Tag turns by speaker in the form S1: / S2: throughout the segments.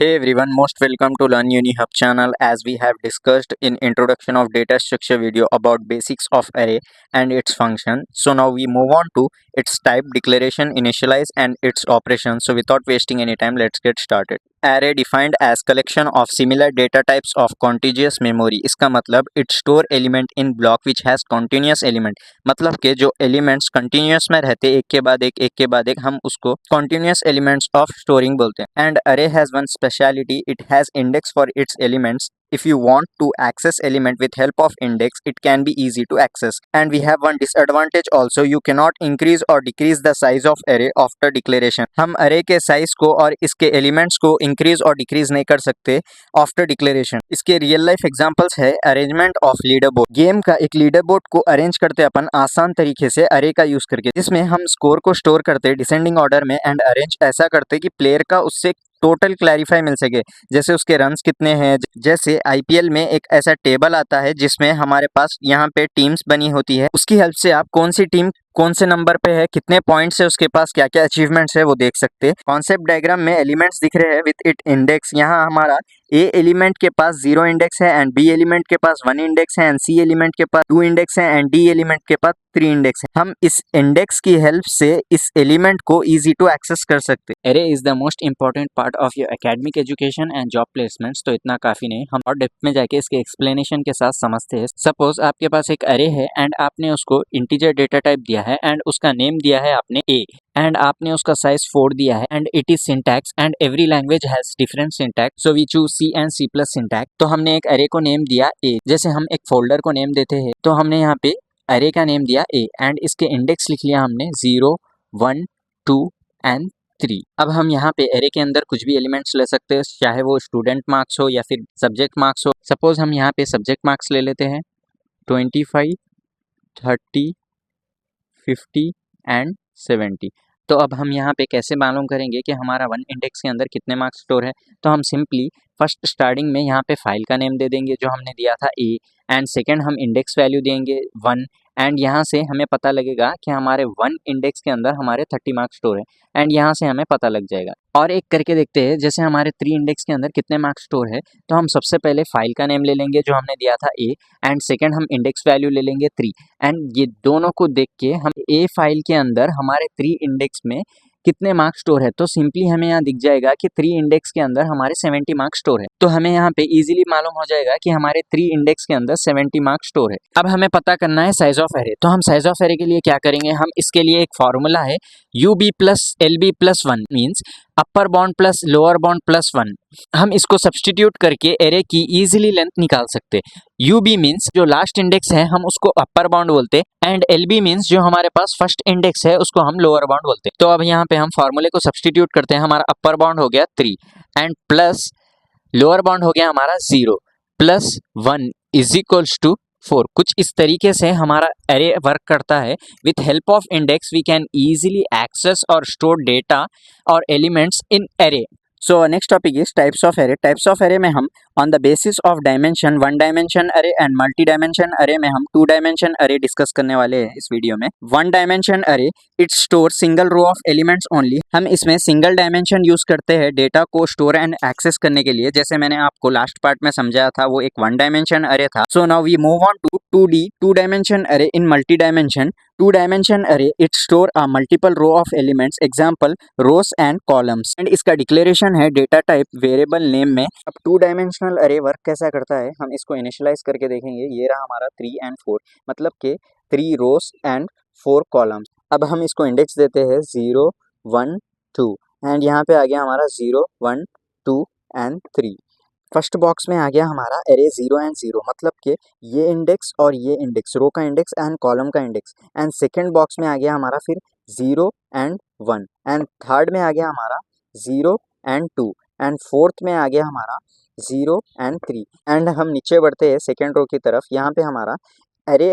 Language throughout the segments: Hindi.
S1: Hey everyone, most welcome to Learn UniHub channel. As we have discussed in introduction of data structure video about basics of array and its function. So now we move on to its type, declaration, initialize and its operation. So without wasting any time, let's get started. Array defined as collection of similar data types of contiguous memory. इसका मतलब it store element in block which has continuous element. मतलब के जो एलिमेंट्स कंटिन्यूस में रहते एक के बाद एक हम उसको कंटिन्यूस एलिमेंट्स ऑफ स्टोरिंग बोलते हैं. एंड अरे has one speciality, it has index for its elements. If you want to access element with help of index, it can be easy to access. And we have one disadvantage also, you cannot increase or decrease the size of array after declaration. हम array के size को और इसके elements को increase और decrease नहीं कर सकते आफ्टर डिक्लेरेशन. इसके रियल लाइफ एग्जांपल्स है arrangement of leader board. Game का एक लीडर बोर्ड को अरेंज करते अपन आसान तरीके से अरे का यूज करके, जिसमें हम स्कोर को स्टोर करते डिसेंडिंग ऑर्डर में एंड अरेंज ऐसा करते कि प्लेयर का उससे टोटल क्लैरिफाई मिल सके. जैसे उसके रन्स कितने हैं. जैसे आईपीएल में एक ऐसा टेबल आता है जिसमें हमारे पास यहाँ पे टीम्स बनी होती है. उसकी हेल्प से आप कौन सी टीम कौन से नंबर पे है, कितने पॉइंट्स है उसके पास, क्या क्या अचीवमेंट्स है वो देख सकते हैं. कॉन्सेप्ट डायग्राम में एलिमेंट्स दिख रहे हैं विद इट इंडेक्स. यहाँ हमारा ए एलिमेंट के पास 0 इंडेक्स है एंड बी एलिमेंट के पास 1 इंडेक्स है एंड सी एलिमेंट के पास 2 इंडेक्स है एंड डी एलिमेंट के पास 3 इंडेक्स है. हम इस इंडेक्स की हेल्प से इस एलिमेंट को इजी टू एक्सेस कर सकते हैं. Array is the most important part of your academic education and job placements. तो इतना काफी नहीं, हम और डेप्थ में जाके इसके एक्सप्लेनेशन के साथ समझते हैं. सपोज आपके पास एक अरे है एंड आपने उसको इंटीजर डेटा टाइप दिया है एंड उसका नेम दिया है आपने ए एंड आपने उसका साइज 4 दिया है and it is syntax and every language has different syntax. So we choose C and C plus syntax. तो हमने एक अरे को नेम दिया ए. जैसे हम एक फोल्डर को नेम देते हैं तो हमने यहाँ पे अरे का नेम दिया ए एंड इसके इंडेक्स लिख लिया हमने 0, 1, 2 एंड 3. अब हम यहाँ पे अरे के अंदर कुछ भी एलिमेंट्स ले सकते हैं, चाहे वो स्टूडेंट मार्क्स हो या फिर सब्जेक्ट मार्क्स हो. सपोज हम यहाँ पे सब्जेक्ट मार्क्स ले लेते हैं 25, 30, 50 एंड 70. तो अब हम यहाँ पे कैसे मालूम करेंगे कि हमारा 1 इंडेक्स के अंदर कितने मार्क्स स्टोर है. तो हम सिंपली फर्स्ट स्टार्टिंग में यहाँ पे फाइल का नेम दे देंगे जो हमने दिया था ए एंड सेकंड हम इंडेक्स वैल्यू देंगे 1 एंड यहाँ से हमें पता लगेगा कि हमारे 1 इंडेक्स के अंदर हमारे 30 मार्क्स स्टोर है एंड यहाँ से हमें पता लग जाएगा. और एक करके देखते हैं, जैसे हमारे 3 इंडेक्स के अंदर कितने मार्क्स स्टोर है. तो हम सबसे पहले फाइल का नेम ले लेंगे जो हमने दिया था ए एंड सेकंड हम इंडेक्स वैल्यू ले लेंगे 3 एंड ये दोनों को देख के हम ए फाइल के अंदर हमारे 3 इंडेक्स में कितने मार्क्स स्टोर है. तो सिंपली हमें यहाँ दिख जाएगा कि 3 इंडेक्स के अंदर हमारे 70 मार्क्स स्टोर है. तो हमें यहाँ पे इजीली मालूम हो जाएगा कि हमारे 3 इंडेक्स के अंदर 70 मार्क्स स्टोर है. अब हमें पता करना है साइज ऑफ एरे. तो हम साइज ऑफ एरे के लिए क्या करेंगे, हम इसके लिए एक फॉर्मूला है UB plus LB plus 1 means upper bound plus lower bound plus 1. हम इसको सब्सटीट्यूट करके एरे की इजीली लेंथ निकाल सकते. UB मीन्स जो लास्ट इंडेक्स है हम उसको अपर बाउंड बोलते एंड LB मीन्स जो हमारे पास फर्स्ट इंडेक्स है उसको हम लोअर बाउंड बोलते. तो अब यहाँ पे हम फॉर्मूले को सब्सटीट्यूट करते हैं. हमारा अपर बाउंड हो गया 3 एंड प्लस लोअर बाउंड हो गया हमारा 0 प्लस 1 इज इक्वल्स टू 4. कुछ इस तरीके से हमारा एरे वर्क करता है. With help of index we can easily access और स्टोर डेटा और elements in array. So next topic is types of array. Types of array में हम on the basis of dimension 1 dimension array and multi dimension array में हम 2 डायमेंशन अरे डिस्कस करने वाले हैं इस वीडियो में. 1 dimension array it store single row of elements only. हम इसमें सिंगल डायमेंशन यूज करते हैं डेटा को स्टोर एंड एक्सेस करने के लिए. जैसे मैंने आपको लास्ट पार्ट में समझाया था वो एक 1 डायमेंशन अरे था. So now we move on to 2D 2 dimension array in multi dimension. 2 dimension array it store a multiple row of elements, example rows and columns and इसका डिक्लेरेशन है डेटा टाइप वेरिएबल नेम में. अब 2 डायमेंशनल अरे वर्क कैसा करता है हम इसको इनिशियलाइज करके देखेंगे. ये रहा हमारा 3 एंड 4 मतलब के 3 रोज एंड 4 कॉलम्स. अब हम इसको इंडेक्स देते हैं 0, 1, 2 एंड यहाँ पे आ गया हमारा 0, 1, 2 एंड 3. फर्स्ट बॉक्स में आ गया हमारा एरे 0 एंड 0 मतलब कि ये इंडेक्स और ये इंडेक्स, रो का इंडेक्स एंड कॉलम का इंडेक्स. एंड सेकंड बॉक्स में आ गया हमारा फिर 0 एंड 1 एंड थर्ड में आ गया हमारा 0 एंड 2 एंड फोर्थ में आ गया हमारा 0 एंड 3. एंड हम नीचे बढ़ते हैं सेकेंड रो की तरफ. यहाँ पे हमारा एरे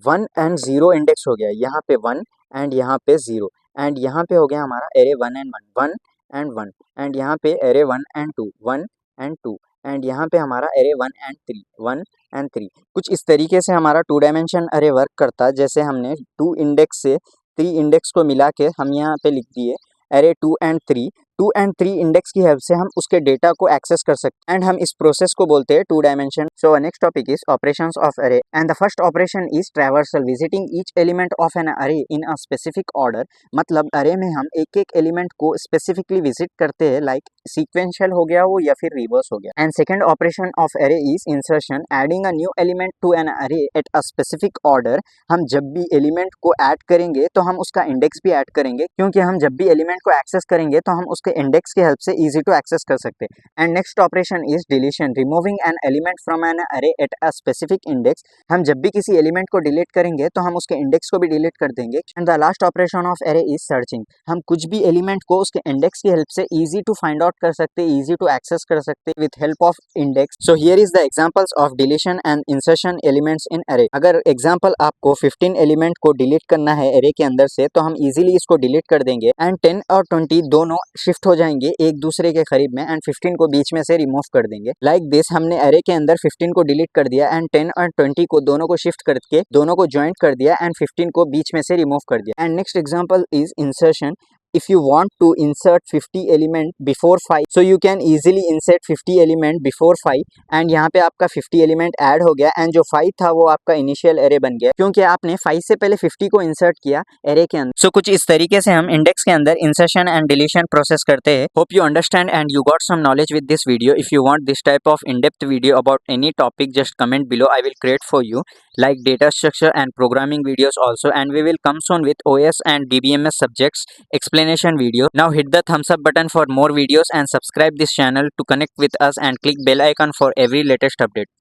S1: 1 एंड 0 इंडेक्स हो गया. यहाँ पे 1 एंड यहाँ पे 0 एंड यहाँ पे हो गया हमारा एरे 1 एंड 1 एंड 1 एंड यहाँ पे एरे 1 एंड 2 1 एंड 2 एंड यहाँ पे हमारा एरे 1 एंड 3 1 एंड 3. कुछ इस तरीके से हमारा 2 डायमेंशन अरे वर्क करता है. जैसे हमने 2 इंडेक्स से 3 इंडेक्स को मिला के हम यहाँ पे लिख दिए एरे 2 एंड 3. 2 एंड 3 इंडेक्स की हेल्प से हम उसके डेटा को एक्सेस कर सकते हैं एंड हम इस प्रोसेस को बोलते हैं 2 dimension. So next topic is operations of array and the first operation is traversal visiting each element of an array in a specific order. मतलब अरे में हम एक एक एलिमेंट को स्पेसिफिकली विजिट करते हैं, लाइक सीक्वेंशियल हो गया वो या फिर रिवर्स हो गया। And second operation of array is insertion, adding a new element to an array at a specific order. हम जब भी एलिमेंट को ऐड करेंगे तो हम उसका इंडेक्स भी ऐड करेंगे, क्योंकि हम जब भी एलिमेंट को एक्सेस करेंगे तो हम उसके इंडेक्स की हेल्प से इजी टू एक्सेस कर सकते हैं। And next operation is deletion, removing an element from an array at a specific index. हम जब भी किसी एलिमेंट को डिलीट करेंगे तो हम उसके इंडेक्स को भी डिलीट कर देंगे। And the last operation of array is searching, हम कुछ भी एलिमेंट को उसके इंडेक्स की हेल्प से इजी टू फाइंड आउट कर सकते हैं, इजी टू एक्सेस कर सकते हैं with help of index. So here is the examples of deletion and insertion elements in अरे। अगर एग्जांपल आपको 15 एलिमेंट को डिलीट करना है अरे के अंदर से, तो हम इजीली इसको डिलीट कर देंगे एंड 10 और 20 दोनों शिफ्ट हो जाएंगे एक दूसरे के करीब में एंड 15 को बीच में से रिमूव कर देंगे। लाइक दिस हमने अरे के अंदर 15 को डिलीट कर दिया एंड 10 और 20 को दोनों को शिफ्ट करके दोनों को ज्वाइंट कर दिया एंड 15 को बीच में से रिमूव कर दिया। And next example is insertion. If you want to insert 50 element before 5, so you can easily insert 50 element before 5 and यहाँ पे आपका 50 element ऐड हो गया एंड जो 5 था वो आपका इनिशियल एरे बन गया, क्योंकि आपने 5 से पहले 50 को इंसर्ट किया एरे के अंदर। सो कुछ इस तरीके से हम इंडेक्स के अंदर इंसर्शन एंड डिलीशन प्रोसेस करते हैं। Hope you understand and you got some knowledge with this video. If you want this type of in depth video about any topic, just comment below. I will create for you like data structure and programming videos also, and we will come soon with OS and DBMS subjects explanation video. Now hit the thumbs up button for more videos and subscribe this channel to connect with us and click bell icon for every latest update.